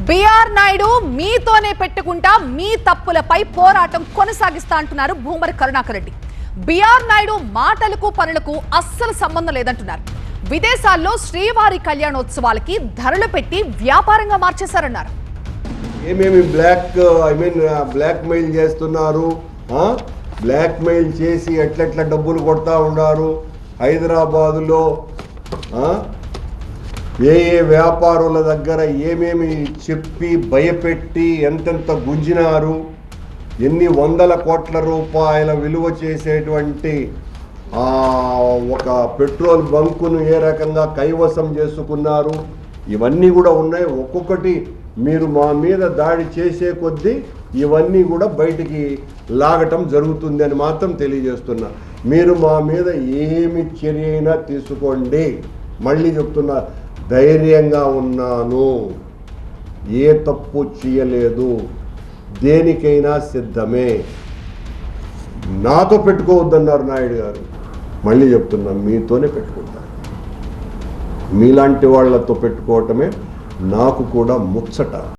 BR Naidu మీతోనే పెట్టుకుంటా మీ తప్పులపై పోరాటం కొనసాగిస్తా అంటున్నారు భూమరి కరుణాకర్ రెడ్డి. బిఆర్ నాయుడు మాటలకు పనులకు అస్సలు సంబంధం లేదంటున్నారు. విదేశాల్లో శ్రీవారి కళ్యాణోత్సవాలకి ధరలు పెట్టి వ్యాపారంగా మార్చేశారన్నారు. ఏమేమి బ్లాక్ మెయిల్ చేస్తున్నారు, బ్లాక్ మెయిల్ చేసి ఎట్లెట్లా డబ్బులు కొడతా ఉన్నారు. హైదరాబాదులో ఏ వ్యాపారుల దగ్గర ఏమేమి చెప్పి భయపెట్టి ఎంతెంత గుంజినారు, ఎన్ని వందల కోట్ల రూపాయల విలువ చేసేటువంటి ఒక పెట్రోల్ బంకును ఏ రకంగా కైవసం చేసుకున్నారు, ఇవన్నీ కూడా ఉన్నాయి. ఒక్కొక్కటి మీరు మా మీద దాడి చేసే కొద్దీ ఇవన్నీ కూడా బయటికి లాగటం జరుగుతుంది అని మాత్రం తెలియజేస్తున్నా. మీరు మా మీద ఏమి చర్య అయినా తీసుకోండి, మళ్ళీ చెప్తున్నా, ధైర్యంగా ఉన్నాను, ఏ తప్పు చేయలేదు, దేనికైనా సిద్ధమే. నాతో పెట్టుకోవద్దన్నారు నాయుడు గారు, మళ్ళీ చెప్తున్నా, మీతోనే పెట్టుకుంటాను. మీలాంటి వాళ్ళతో పెట్టుకోవటమే నాకు కూడా ముచ్చట.